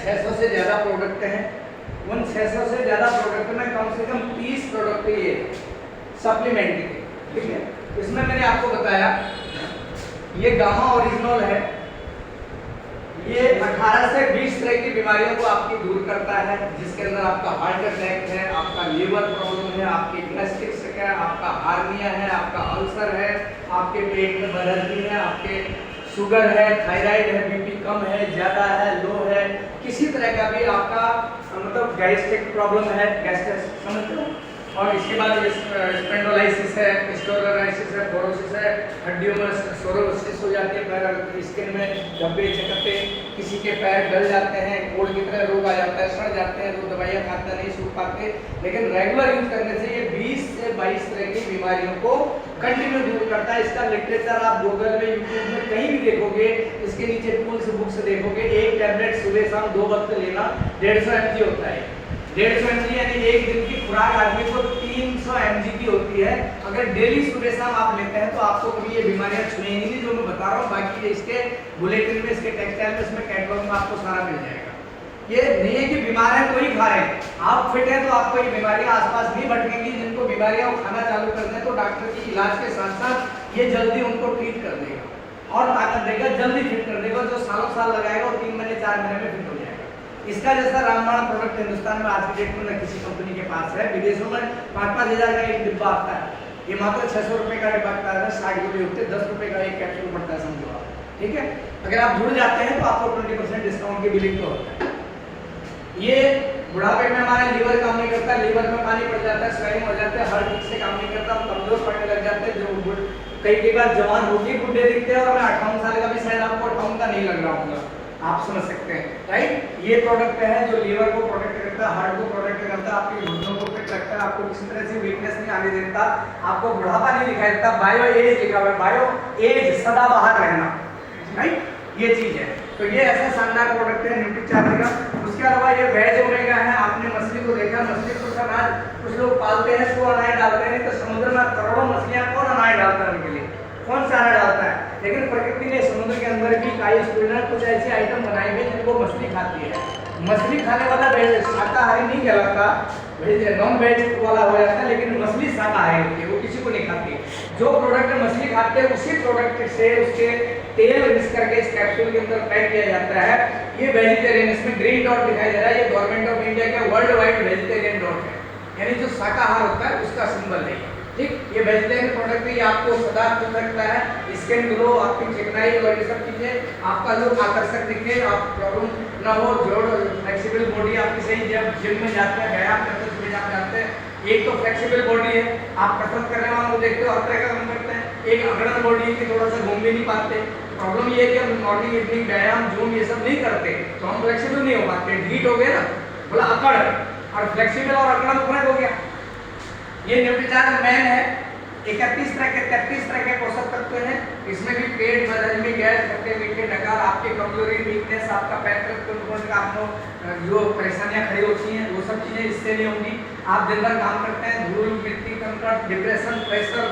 600 से ज़्यादा प्रोडक्ट हैं। उन 600 से ज़्यादा प्रोडक्ट में कम से कम 30 प्रोडक्ट ये सप्लीमेंट के, ठीक है। इसमें मैंने आपको बताया ये गामा ओरिजिनल है, ये 18 से 20 तरह की बीमारियों को आपकी दूर करता है, जिसके अंदर आपका हार्ट अटैक है, आपका लीवर प्रॉब्लम है, आपकी गैस्ट्रिक्स है, आपका हार्निया है, आपका अल्सर है, आपके पेट में एलर्जी है, आपके शुगर है, थायराइड है, बीपी कम है, ज़्यादा है, लो है, किसी तरह का भी आपका मतलब गैस्ट्रिक प्रॉब्लम है, गैस्ट्रिक समझते हो। और इसके बाद स्पेंडोलाइसिस है, स्क्लेरोसिस है, फोरोसिस है, हड्डियों में सोरोसिस हो जाती है, पैर स्किन में धब्बे चकत्ते, किसी के पैर गल जाते हैं, कोल्ड की तरह रोग आ जाता है, सड़ जाते हैं, तो दवाइयाँ खाते नहीं सूख पाते। लेकिन रेगुलर यूज करने से ये 20 से 22 तरह की बीमारियों को कंटिन्यू दूर करता है। इसका लिटरेचर आप गूगल में, यूट्यूब में कहीं भी देखोगे, इसके नीचे टूल्स बुक्स देखोगे, एक टैबलेट सुबह शाम 2 वक्त लेना 150 mg होता है। 150 mg यानी एक दिन की खुराक आदमी को 300 mg की होती है। अगर डेली सुबह शाम आप लेते हैं तो आपको कभी ये बीमारियां छुएंगी नहीं जो मैं बता रहा हूँ। बाकी इसके बुलेटिन में, इसके टेक्सटाइल में, इसमें कैटलॉग में आपको सारा मिल जाएगा। ये नहीं है कि बीमार है तो ही खा रहे हैं, आप फिट है तो आपको ये बीमारियां आसपास नहीं भटकेंगी। जिनको बीमारियां वो खाना चालू कर दें तो डॉक्टर की इलाज के साथ साथ ये जल्दी उनको ट्रीट कर देगा और ताकत देगा, जल्दी फिट कर देगा। जो सालों साल लगाएगा वो 3 महीने 4 महीने में फिट हो जाएगा। इसका जैसा रामबाण प्रोडक्ट हिंदुस्तान में आज की डेट में न किसी कंपनी के पास है। विदेशों में 5-5 हज़ार का एक डिब्बा आता है, ये मात्र 600 रुपये का डिब्बा आता है, 60 रुपये होते, 10 रुपये का एक कैप्सूल पड़ता है, समझो आप, ठीक है। अगर आप जुड़ जाते हैं तो आपको 20% डिस्काउंट की बिलिंग तो होता है। ये बुढ़ापे में हमारा लीवर काम नहीं करता, लीवर में पानी पड़ जाता है, स्वेलिंग हो जाता है, हर ठीक से काम नहीं करता, हम कमजोर पड़ने लग जाते हैं। जो कई बार जवान होगी बुढ़े दिखते हैं और मैं 58 साल का भी शायद आपको 58 का नहीं लग रहा होगा, आप समझ सकते हैं, राइट। ये प्रोडक्ट है जो लीवर को प्रोटेक्ट करता है, हार्ट को प्रोटेक्ट करता है, आपके घुटनों को फिट रखता है, आपको किसी तरह से वीकनेस नहीं आने देता, आपको बुढ़ापा नहीं दिखाई देता। बायो एज लिखा हुआ है, बायो एज सदाबहार रहना, राइट, ये चीज है। तो ये ऐसा शानदार प्रोडक्ट है न्यूट्रीचार्ज का। उसके अलावा ये वेज ओमेगा है। आपने मछली को देखा, मछली को अनाज कुछ लोग पालते हैं तो अनाज डालते हैं, तो समुद्र में करोड़ों मछलियां, कौन अनाज डालता है उनके लिए, कौन सारा डालता है। लेकिन प्रकृति ने समुद्र के अंदर भी कुछ ऐसे आइटम बनाए हुए जिनको मछली खाती है। मछली खाने वाला वेज शाकाहारी नहीं कहलाता, वेज नॉन वेज वाला हो जाता है, लेकिन मछली शाकाहारी होती है, वो किसी को नहीं खाती। जो प्रोडक्ट मछली खाते हैं उसी प्रोडक्ट से उसके तेल मिक्स करके इस कैप्सूल के अंदर पैक किया जाता है। ये वेजिटेरियन, इसमें ग्रीन डॉट दिखाई दे रहा है, ये गवर्नमेंट ऑफ इंडिया का वर्ल्ड वाइड वेजिटेरियन डॉट है, यानी जो शाकाहार होता है उसका सिंबल है, ठीक। ये वेजिटेरियन प्रोडक्ट है, ये आपको सदा खुश रखता है, स्किन ग्लो, आपकी चिकनाई और ये सब चीजें, आपका लुक आकर्षक दिखे, आप प्रॉब्लम ना हो, जोड़ फ्लेक्सिबल बॉडी आपकी सही। जब जिम में जाते हैं, व्यायाम करते हैं, सुबह जाते हैं, एक तो फ्लेक्सिबल बॉडी है, आप कसरत करने वालों को देखते हो हर तरह का काम करते हैं। एक अगड़न बॉडी है कि थोड़ा सा घूम भी नहीं पाते। प्रॉब्लम ये है कि हम मॉर्निंग इवनिंग व्यायाम जूम ये सब नहीं करते तो हम फ्लेक्सिबल नहीं हो पाते, ढीठ हो गए ना, बोला अकड़, और फ्लेक्सिबल और अकड़न फर्क हो गया। ये न्यूट्रीचार्ज मैन है, 31 तरह के 33 तरह के पोषक तत्व हैं। इसमें भी पेट, बदहजमी, गैस, खट्टे मीठे, डकार, आपकी कमजोरी, वीकनेस, आपका पैक्रिक कंट्रोल का आपको जो परेशानियां खड़ी होती हैं वो सब चीजें इससे नहीं होंगी। आप दिन भर काम करते हैं, धूल मिट्टी, कंकड़, डिप्रेशन, प्रेशर,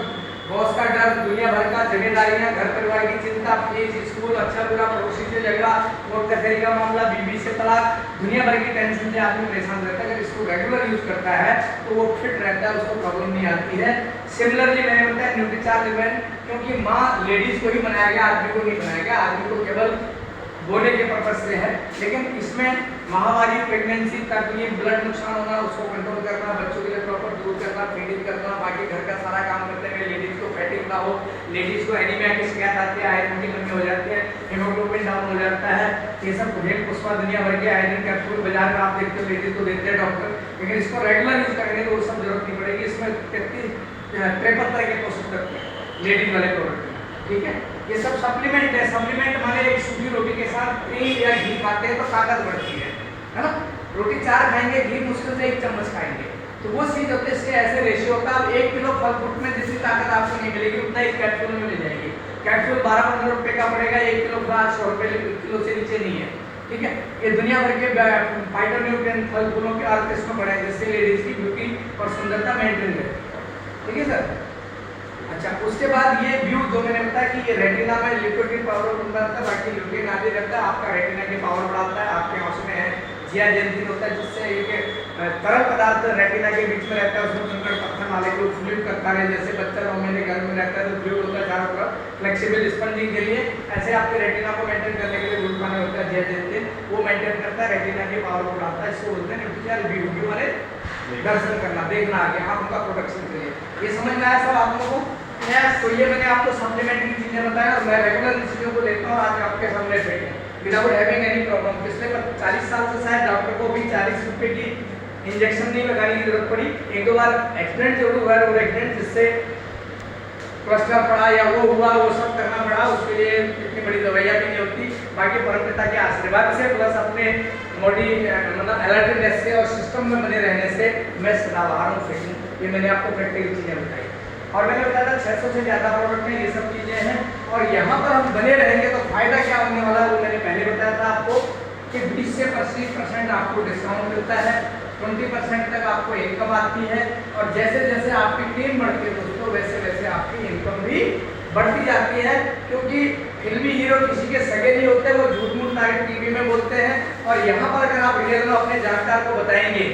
बॉस का डर, दुनिया भर का जिम्मेदारियां, घर परिवार की चिंता, फीस, स्कूल, अच्छा बुरा, पड़ोसी से झगड़ा, कोर्ट कचहरी का मामला, बीवी से तलाक, दुनिया भर की टेंशन से आदमी परेशान रहता है। अगर इसको रेगुलर यूज करता है तो वो फिट रहता है, उसको प्रॉब्लम नहीं आती है। सिमिलरली मैंने बताया न्यूट्रीचार्ज इवेंट, क्योंकि माँ लेडीज को ही बनाया गया, आदमी को नहीं बनाया गया, आदमी को केवल बोले के पर्पज से है। लेकिन इसमें महामारी, प्रेगनेंसी तक ये ब्लड नुकसान होना, उसको कंट्रोल करना, बच्चों के लिए प्रॉपर दूर करना, फीडिंग करना, बाकी घर का सारा काम करते हुए लेडीज को फैटिक ना हो, लेडीज को एनीमिया की शिकायत आती है, आयरन की कमी हो जाती है, हीमोग्लोबिन डाउन हो जाता है, ये सब हेल्थ पुष्पा दुनिया भर के आयरन कैप्सूल बाजार में आप देखते हो लेडीज को देते हैं डॉक्टर। लेकिन इसको रेगुलर यूज करेंगे तो वो सब जरूरत नहीं पड़ेगी। इसमें 53 तरह के पोषक तत्व हैं लेडीज वाले प्रोडक्ट में, ठीक है। ये सब सप्लीमेंट है। सप्लीमेंट माने एक सूखी रोटी के साथ क्रीम या घी खाते हैं तो ताकत बढ़ती है ना। रोटी 4 खाएंगे, घी मुश्किल से 1 चम्मच खाएंगे, तो वो चीज होती है। इसके ऐसे रेशियो होता है। 1 किलो फल फ्रूट में जितनी ताकत आपको नहीं मिलेगी उतना इस कैप्सूल में मिल जाएगी। कैप्सूल 12-15 रुपए का पड़ेगा, 1 किलो का 100 रुपए किलो से नीचे नहीं है, ठीक है। ये दुनिया भर के फाइटोन्यूट्रिएंट फल फूलों के अर्थ इसमें बढ़े जिससे लेडीज की ब्यूटी और सुंदरता मेंटेन रहे, ठीक है सर। अच्छा, उसके बाद ये व्यू जो मैंने बताया कि ये रेटिना में लिक्विड पावर बनता है, बाकी ल्यूटिन आदि रहता है, आपका रेटिना की पावर बढ़ाता है, आपके आंसू में है जियाजेंसिन होता है, जिससे एक तरल पदार्थ रेटिना के बीच में रहता है, उसमें कंकड़ पत्थर नाले को फ्लूइड करता है। जैसे बच्चा 9 महीने घर में रहता है तो फ्लूइड होता है चारों तरफ फ्लेक्सिबल स्पंजिंग के लिए, ऐसे आपके रेटिना को मेंटेन करने के लिए दूध खाना होता है जियाजेंसिन, वो मेंटेन करता है, रेटिना की पावर को बढ़ाता है। इसको बोलते हैं न्यूट्रियल व्यू वाले दर्शन करना, देखना आगे आंखों का प्रोटेक्शन के लिए। ये समझ में आया सब आप लोगों को? तो ये मैंने आपको सप्लीमेंट्री चीजें बताया और मैं रेगुलर इन चीजों को लेता हूँ आज आपके सामने फिट है विदाउट हैविंग एनी प्रॉब्लम। पिछले 40 साल से शायद डॉक्टर को भी 40 रुपए की इंजेक्शन नहीं लगाने की जरूरत पड़ी। एक दो बार एक्सीडेंट जरूर हुआ है, वो एक्सीडेंट जिससे क्लस्टर पड़ा या वो हुआ, वो सब करना पड़ा, उसके लिए इतनी बड़ी दवाइयाँ भी नहीं होती। बाकी परमपिता के आशीर्वाद से प्लस अपने बॉडी मतलब अलर्टनेस से और सिस्टम में बने रहने से मैं सदा बाहर हूँ फिट हूँ। ये मैंने आपको प्रैक्टिकल चीजें बताई और मैंने बताया था 600 से ज़्यादा प्रोडक्ट में ये सब चीज़ें हैं और यहाँ पर हम बने रहेंगे तो फायदा क्या होने वाला है वो मैंने पहले बताया था आपको कि 20 से 25% आपको डिस्काउंट मिलता है, 20% तक आपको इनकम आती है और जैसे जैसे आपकी टीम बढ़ती है दोस्तों वैसे वैसे आपकी इनकम भी बढ़ती जाती है। क्योंकि फिल्मी हीरो किसी के सगे नहीं होते, वो झूठ मूठ तारीफ टीवी में बोलते हैं और यहाँ पर अगर आप रियल में अपने जानकार को बताएंगे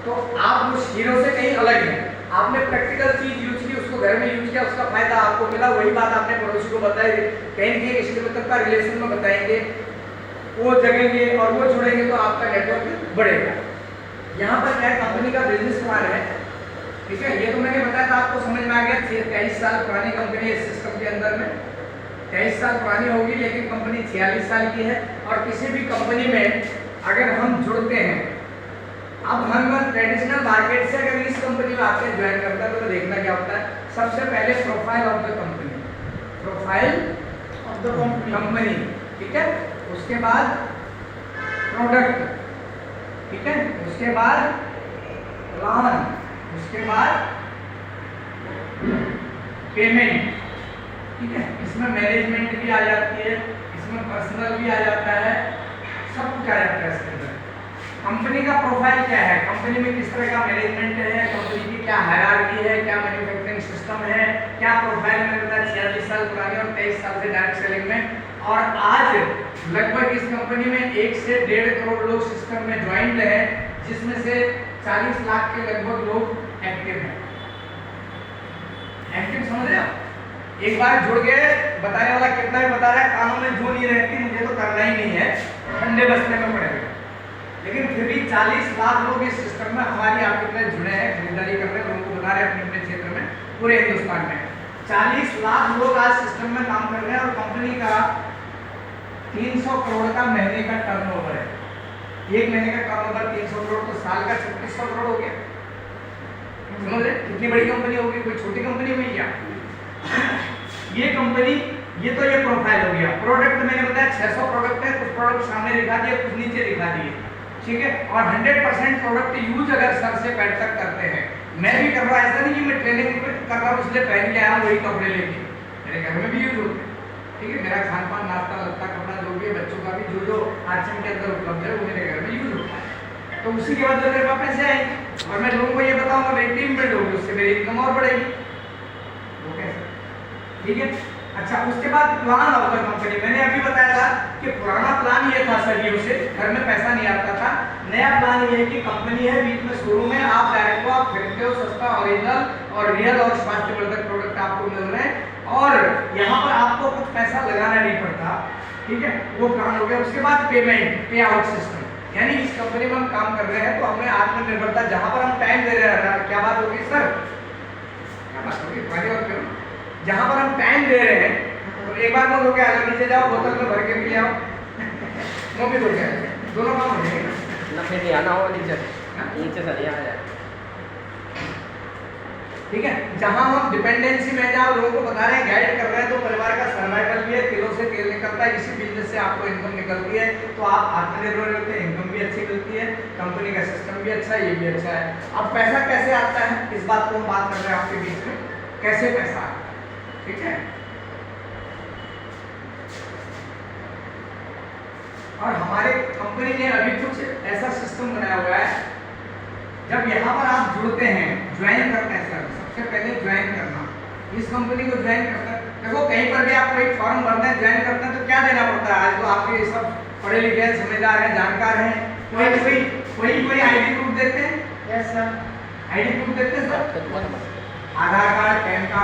तो आप उस हीरो से कहीं अलग हैं। आपने प्रैक्टिकल चीज यूज की, उसको घर में यूज किया, उसका फायदा आपको मिला, वही बात आपने पड़ोसी को बताई, कहीं न कहीं इष्ट मित्र का रिलेशन में बताएंगे, वो जगेंगे और वो जुड़ेंगे तो आपका नेटवर्क बढ़ेगा। यहाँ पर क्या कंपनी का बिजनेस प्लान है, ठीक है, ये तो मैंने बताया था आपको समझ में आ गया। 23 साल पुरानी कंपनी है, सिस्टम के अंदर में 23 साल पुरानी होगी लेकिन कंपनी 46 साल की है। और किसी भी कंपनी में अगर हम जुड़ते हैं, अब हम ट्रेडिशनल मार्केट से अगर इस कंपनी में आके ज्वाइन करता है तो देखना क्या होता है। सबसे पहले profile of the company, profile of the company, ठीक है, उसके बाद प्रोडक्ट, ठीक है, उसके बाद प्लान, उसके बाद पेमेंट, ठीक है, इसमें मैनेजमेंट भी आ जाती है, इसमें पर्सनल भी आ जाता है, सब कुछ आ जाता है इसके अंदर। कंपनी का प्रोफाइल क्या है, कंपनी में किस तरह का मैनेजमेंट है, कंपनी की क्या हायरार्की है, क्या मैन्युफैक्चरिंग सिस्टम है, क्या प्रोफाइल में पता 46 साल पुरानी और 23 साल से डायरेक्ट सेलिंग में। और आज लगभग इस कंपनी में 1 से 1.5 करोड़ लोग सिस्टम में ज्वाइंट हैं, जिसमें से 40 लाख के लगभग लोग एक्टिव हैं। एक्टिव समझ रहे हो? एक बार जुड़ गए, बताने वाला कितना भी बता रहा है, कानों में जो नहीं रहती मुझे तो करना ही नहीं है, ठंडे बस्ते में पड़ेगा। लेकिन फिर भी 40 लाख लोग इस सिस्टम में हमारी आपके में जुड़े हैं, खरीदारी कर रहे हैं, लोगों को बता रहे हैं अपने अपने क्षेत्र में, पूरे हिंदुस्तान में 40 लाख लोग आज सिस्टम में काम कर रहे हैं और कंपनी का 300 करोड़ का महीने का टर्नओवर है। एक महीने का टर्नओवर 300 करोड़ तो साल का 3600 करोड़ हो गया। समझ रहे कितनी बड़ी कंपनी होगी, कोई छोटी कंपनी हुई क्या? ये कंपनी, ये तो ये प्रोफाइल हो गया। प्रोडक्ट मैंने बताया 600 प्रोडक्ट है, कुछ प्रोडक्ट सामने दिखा दिए, कुछ नीचे दिखा दिए, ठीक है। और 100% प्रोडक्ट यूज अगर सर से पैर तक करते हैं, मैं भी कर रहा, ऐसा नहीं कि मैं ट्रेनिंग कर रहा हूँ इसलिए पहन के आया वही कपड़े लेके, मेरे घर में भी यूज होते हैं, ठीक है। मेरा खान पान, नाश्ता, लत्ता, कपड़ा जो भी है, बच्चों का भी जो जो आश्रम के अंदर उपलब्ध है वो मेरे घर में यूज होता है। तो उसी के बाद मेरे पास पैसे आएंगे और मैं लोगों को ये बताऊंगा मेरी टीम बिल्ड होगी, उससे मेरी इनकम और बढ़ेगी, ठीक है। अच्छा, उसके बाद प्लान ऑफ द कंपनी, मैंने अभी बताया था कि पुराना प्लान ये था सदियों से, घर में पैसा नहीं आता था। नया प्लान ये है कि कंपनी है, बीच में शोरूम है, आप डायरेक्ट को आप खरीदते हो, सस्ता, ओरिजिनल और रियल और स्वास्थ्यवर्धक प्रोडक्ट आपको मिल रहे हैं और यहाँ पर आपको कुछ पैसा लगाना नहीं पड़ता, ठीक है, वो प्लान हो गया। उसके बाद पेमेंट, पे आउट सिस्टम, यानी इस कंपनी में हम काम कर रहे हैं तो हमें आत्मनिर्भरता, जहाँ पर हम टाइम दे रहे हैं, क्या बात होगी सर, क्या बात होगी, पहले और क्यों, जहाँ पर हम टाइम दे रहे हैं तो एक बार लोग क्या है, नीचे जाओ, बोतल में भर के पी आओ, वो भी बोल जाए, दोनों काम हो जाएगा ना, फिर नहीं आना हो नीचे, नीचे से नहीं आया, ठीक है। जहाँ हम डिपेंडेंसी में जहाँ लोगों को बता रहे हैं, गाइड कर रहे हैं, तो परिवार का सर्वाइवल भी है, किलो से तेल निकलता है, इसी बिजनेस से आपको इनकम निकलती है, तो आप आत्मनिर्भर होते हैं, इनकम भी अच्छी मिलती है, कंपनी का सिस्टम भी अच्छा है, ये भी अच्छा है। अब पैसा कैसे आता है, इस बात को हम बात कर रहे हैं आपके बीच में, कैसे पैसा आता है, ठीक है। और हमारे कंपनी ने अभी कुछ ऐसा सिस्टम बनाया हुआ है, जब यहाँ पर आप जुड़ते हैं, ज्वाइन करते हैं सर, सबसे पहले ज्वाइन करना, इस कंपनी को ज्वाइन करना, देखो कहीं पर भी आप कोई फॉर्म भरते हैं, ज्वाइन करते हैं तो क्या देना पड़ता है, आज तो आपके सब पढ़े लिखे हैं, समझदार हैं, जानकार हैं, कोई आईडी प्रूफ देते हैं? Yes sir. आईडी प्रूफ देते हैं सर? आधार कार्ड, पैन कार्ड